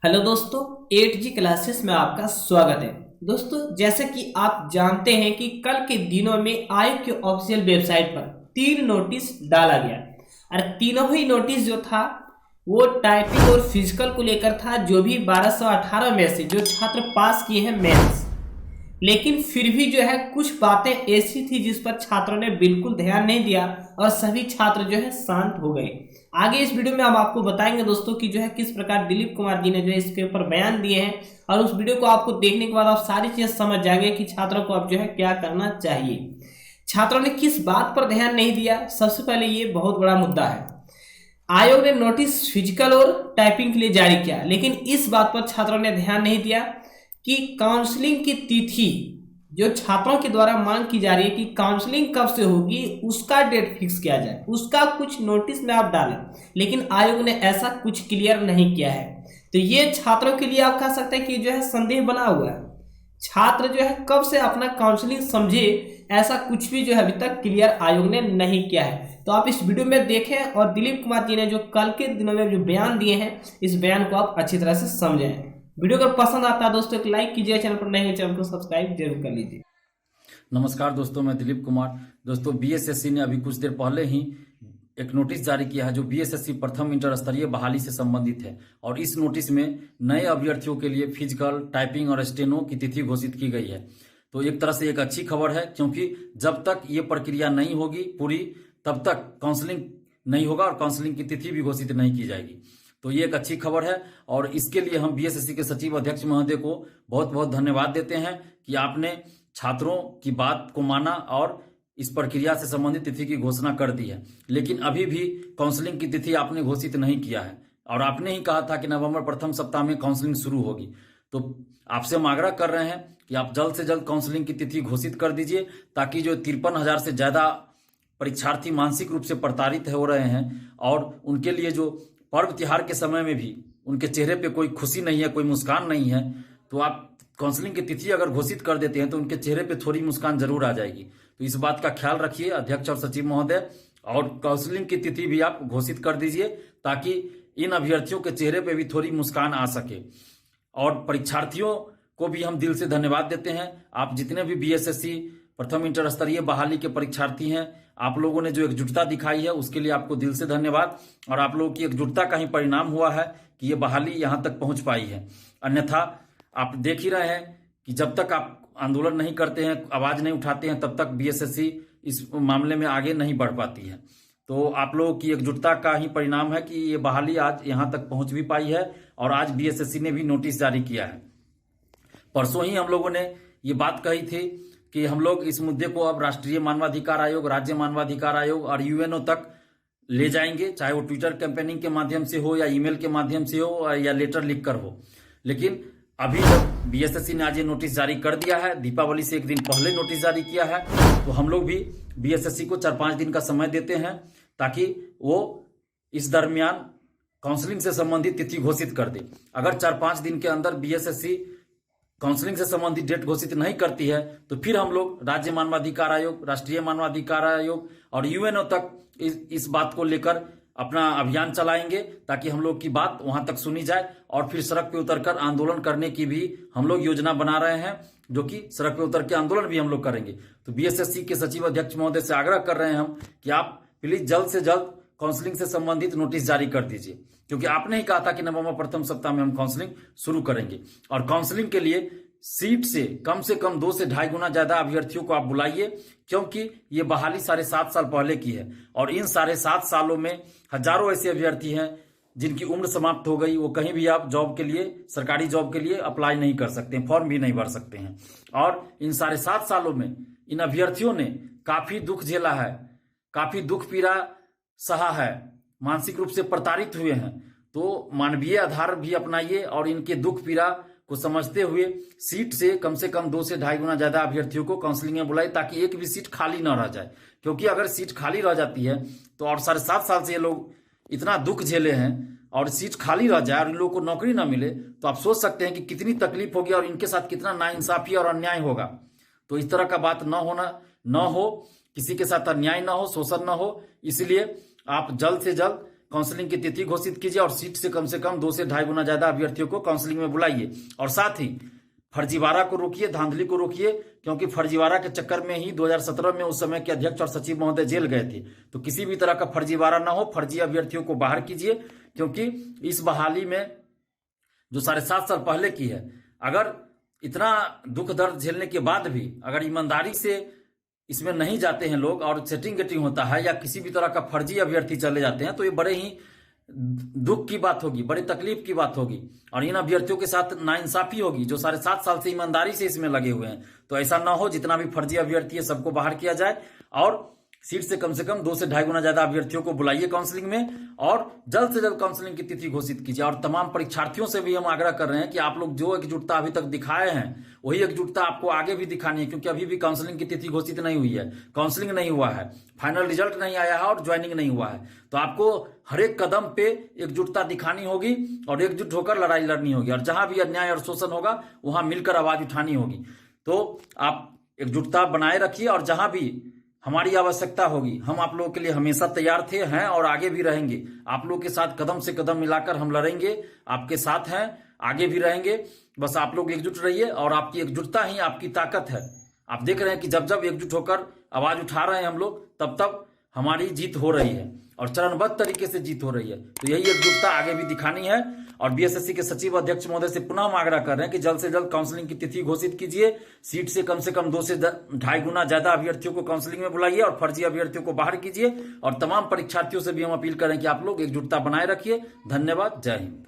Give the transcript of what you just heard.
Hello दोस्तों, 8G classes में आपका स्वागत है। दोस्तों, जैसे कि आप जानते हैं कि कल के दिनों में आयोग की ऑफिशियल वेबसाइट पर 3 नोटिस डाला गया और तीनों ही नोटिस जो था वो टाइपिंग और फिजिकल को लेकर था। जो भी 1218 में से जो छात्र पास किए हैं मेंस, लेकिन फिर भी जो है कुछ बातें ऐसी थी जिस पर छात्रों ने बिल्कुल ध्यान नहीं दिया और सभी छात्र जो है शांत हो गए। आगे इस वीडियो में हम आपको बताएंगे दोस्तों कि जो है किस प्रकार दिलीप कुमार जी ने जो है इसके ऊपर बयान दिए हैं, और उस वीडियो को आपको देखने के बाद आप सारी चीजें समझ जाएंगे कि छात्रों को अब जो है क्या करना चाहिए। छात्रों ने किस बात पर ध्यान नहीं दिया, सबसे पहले ये बहुत बड़ा मुद्दा है। आयोग ने नोटिस फिजिकल और टाइपिंग के लिए जारी किया, लेकिन इस बात पर छात्रों ने ध्यान नहीं दिया कि काउंसलिंग की तिथि जो छात्रों के द्वारा मांग की जा रही है कि काउंसलिंग कब से होगी उसका डेट फिक्स किया जाए, उसका कुछ नोटिस में आप डालें, लेकिन आयोग ने ऐसा कुछ क्लियर नहीं किया है। तो ये छात्रों के लिए आप कह सकते हैं कि जो है संदेह बना हुआ है। छात्र जो है कब से अपना काउंसलिंग समझे, ऐसा कुछ भी जो है अभी तक क्लियर आयोग ने नहीं किया है। तो आप इस वीडियो में देखें और दिलीप कुमार जी ने जो कल के दिनों में जो बयान दिए हैं, इस बयान को आप अच्छी तरह से समझें। वीडियो अगर पसंद आता है दोस्तों एक लाइक कीजिए, चैनल पर नए हैं चैनल को सब्सक्राइब जरूर कर लीजिए। नमस्कार दोस्तों, मैं दिलीप कुमार। दोस्तों, बीएसएससी ने अभी कुछ देर पहले ही एक नोटिस जारी किया है जो बीएसएससी प्रथम इंटर स्तरीय बहाली से संबंधित है। और इस नोटिस में नए अभ्यर्थियों के लिए फिजिकल, टाइपिंग और स्टेनो की तिथि घोषित की गई है। तो एक तरह से एक अच्छी खबर है, क्योंकि जब तक ये प्रक्रिया नहीं होगी पूरी, तब तक काउंसलिंग नहीं होगा और काउंसलिंग की तिथि भी घोषित नहीं की जाएगी। तो ये एक अच्छी खबर है और इसके लिए हम बीएसएससी के सचिव अध्यक्ष महोदय को बहुत बहुत धन्यवाद देते हैं कि आपने छात्रों की बात को माना और इस प्रक्रिया से संबंधित तिथि की घोषणा कर दी है। लेकिन अभी भी काउंसलिंग की तिथि आपने घोषित नहीं किया है और आपने ही कहा था कि नवंबर प्रथम सप्ताह में काउंसलिंग शुरू होगी। तो आपसे हम आग्रह कर रहे हैं कि आप जल्द से जल्द काउंसलिंग की तिथि घोषित कर दीजिए, ताकि जो 53,000 से ज्यादा परीक्षार्थी मानसिक रूप से प्रताड़ित हो रहे हैं और उनके लिए जो पर्व त्योहार के समय में भी उनके चेहरे पे कोई खुशी नहीं है, कोई मुस्कान नहीं है, तो आप काउंसलिंग की तिथि अगर घोषित कर देते हैं तो उनके चेहरे पे थोड़ी मुस्कान जरूर आ जाएगी। तो इस बात का ख्याल रखिए अध्यक्ष और सचिव महोदय, और काउंसलिंग की तिथि भी आप घोषित कर दीजिए ताकि इन अभ्यर्थियों के चेहरे पे भी थोड़ी मुस्कान आ सके। और परीक्षार्थियों को भी हम दिल से धन्यवाद देते हैं। आप जितने भी बीएसएससी प्रथम इंटर स्तरीय बहाली के परीक्षार्थी हैं, आप लोगों ने जो एकजुटता दिखाई है उसके लिए आपको दिल से धन्यवाद। और आप लोगों की एकजुटता का ही परिणाम हुआ है कि ये बहाली यहां तक पहुंच पाई है। अन्यथा आप देख ही रहे हैं कि जब तक आप आंदोलन नहीं करते हैं, आवाज नहीं उठाते हैं, तब तक बीएसएससी इस मामले में आगे नहीं बढ़ पाती है। तो आप लोगों की एकजुटता का ही परिणाम है कि ये बहाली आज यहां तक पहुंच भी पाई है और आज बीएसएससी ने भी नोटिस जारी किया है। परसों ही हम लोगों ने ये बात कही थी कि हम लोग इस मुद्दे को अब राष्ट्रीय मानवाधिकार आयोग, राज्य मानवाधिकार आयोग और यूएनओ तक ले जाएंगे, चाहे वो ट्विटर कैंपेनिंग के माध्यम से हो या ईमेल के माध्यम से हो या लेटर लिखकर हो। लेकिन अभी जब बीएसएससी ने आज ये नोटिस जारी कर दिया है, दीपावली से एक दिन पहले नोटिस जारी किया है, तो हम लोग भी बीएसएससी को 4-5 दिन का समय देते हैं ताकि वो इस दरमियान काउंसलिंग से संबंधित तिथि घोषित कर दे। अगर 4-5 दिन के अंदर बीएसएससी काउंसलिंग से संबंधित डेट घोषित नहीं करती है तो फिर हम लोग राज्य मानवाधिकार आयोग, राष्ट्रीय मानवाधिकार आयोग और यूएनओ तक इस बात को लेकर अपना अभियान चलाएंगे, ताकि हम लोग की बात वहां तक सुनी जाए और फिर सड़क पे उतरकर आंदोलन करने की भी हम लोग योजना बना रहे हैं, जो कि सड़क पे उतर के आंदोलन भी हम लोग करेंगे। तो बीएसएससी के सचिव अध्यक्ष महोदय से आग्रह कर रहे हैं हम कि आप प्लीज जल्द से जल्द काउंसलिंग से संबंधित नोटिस जारी कर दीजिए, क्योंकि आपने ही कहा था कि नवंबर प्रथम सप्ताह में हम काउंसलिंग शुरू करेंगे। और काउंसलिंग के लिए सीट से कम 2 से 2.5 गुना ज्यादा अभ्यर्थियों को आप बुलाइए, क्योंकि ये बहाली 7.5 साल पहले की है और इन 7.5 सालों में हजारों ऐसे अभ्यर्थी हैं जिनकी उम्र समाप्त हो गई। वो कहीं भी आप जॉब के लिए, सरकारी जॉब के लिए अप्लाई नहीं कर सकते हैं, फॉर्म भी नहीं भर सकते हैं। और इन 7.5 सालों में इन अभ्यर्थियों ने काफी दुख झेला है, काफी दुख पीड़ा सहा है, मानसिक रूप से प्रताड़ित हुए हैं। तो मानवीय आधार भी अपनाइए और इनके दुख पीड़ा को समझते हुए सीट से कम 2 से 2.5 गुना ज्यादा अभ्यर्थियों को काउंसलिंग में बुलाए, ताकि एक भी सीट खाली न रह जाए। क्योंकि अगर सीट खाली रह जाती है तो और 7.5 साल से ये लोग इतना दुख झेले हैं और सीट खाली रह जाए और इन लोगों को नौकरी ना मिले, तो आप सोच सकते हैं कि कितनी तकलीफ होगी और इनके साथ कितना नाइंसाफी और अन्याय होगा। तो इस तरह का बात न हो, किसी के साथ अन्याय ना हो, शोषण ना हो, इसलिए आप जल्द से जल्द काउंसलिंग की तिथि घोषित कीजिए और सीट से कम 2 से 2.5 गुना ज्यादा अभ्यर्थियों को काउंसलिंग में बुलाइए। और साथ ही फर्जीवाड़ा को रोकिए, धांधली को रोकिए, क्योंकि फर्जीवाड़ा के चक्कर में ही 2017 में उस समय के अध्यक्ष और सचिव महोदय जेल गए थे। तो किसी भी तरह का फर्जीवाड़ा ना हो, फर्जी अभ्यर्थियों को बाहर कीजिए, क्योंकि इस बहाली में जो 7.5 साल पहले की है, अगर इतना दुख दर्द झेलने के बाद भी अगर ईमानदारी से इसमें नहीं जाते हैं लोग और सेटिंग गेटिंग होता है या किसी भी तरह का फर्जी अभ्यर्थी चले जाते हैं, तो ये बड़े ही दुख की बात होगी, बड़ी तकलीफ की बात होगी और इन अभ्यर्थियों के साथ नाइंसाफी होगी जो 7.5 साल से ईमानदारी से इसमें लगे हुए हैं। तो ऐसा ना हो, जितना भी फर्जी अभ्यर्थी है सबको बाहर किया जाए और सीट से कम 2 से 2.5 गुना ज्यादा अभ्यर्थियों को बुलाइए काउंसलिंग में और जल्द से जल्द काउंसलिंग की तिथि घोषित कीजिए। और तमाम परीक्षार्थियों से भी हम आग्रह कर रहे हैं कि आप लोग जो एकजुटता अभी तक दिखाए हैं वही एकजुटता आपको आगे भी दिखानी है, क्योंकि अभी भी काउंसलिंग की तिथि घोषित नहीं हुई है, काउंसलिंग नहीं हुआ है, फाइनल रिजल्ट नहीं आया है और ज्वाइनिंग नहीं हुआ है। तो आपको हर एक कदम पे एकजुटता दिखानी होगी और एकजुट होकर लड़ाई लड़नी होगी और जहां भी अन्याय और शोषण होगा वहां मिलकर आवाज उठानी होगी। तो आप एकजुटता बनाए रखिए और जहां भी हमारी आवश्यकता होगी हम आप लोगों के लिए हमेशा तैयार थे, हैं और आगे भी रहेंगे। आप लोगों के साथ कदम से कदम मिलाकर हम लड़ेंगे, आपके साथ हैं, आगे भी रहेंगे। बस आप लोग एकजुट रहिए और आपकी एकजुटता ही आपकी ताकत है। आप देख रहे हैं कि जब जब एकजुट होकर आवाज उठा रहे हैं हम लोग, तब तब हमारी जीत हो रही है और चरणबद्ध तरीके से जीत हो रही है। तो यही एकजुटता आगे भी दिखानी है और बीएसएससी के सचिव अध्यक्ष महोदय से पुनः हम आग्रह कर रहे हैं कि जल्द से जल्द काउंसलिंग की तिथि घोषित कीजिए, सीट से कम 2 से 2.5 गुना ज्यादा अभ्यर्थियों को काउंसलिंग में बुलाइए और फर्जी अभ्यर्थियों को बाहर कीजिए। और तमाम परीक्षार्थियों से भी हम अपील करें कि आप लोग एकजुटता बनाए रखिए। धन्यवाद, जय हिंद।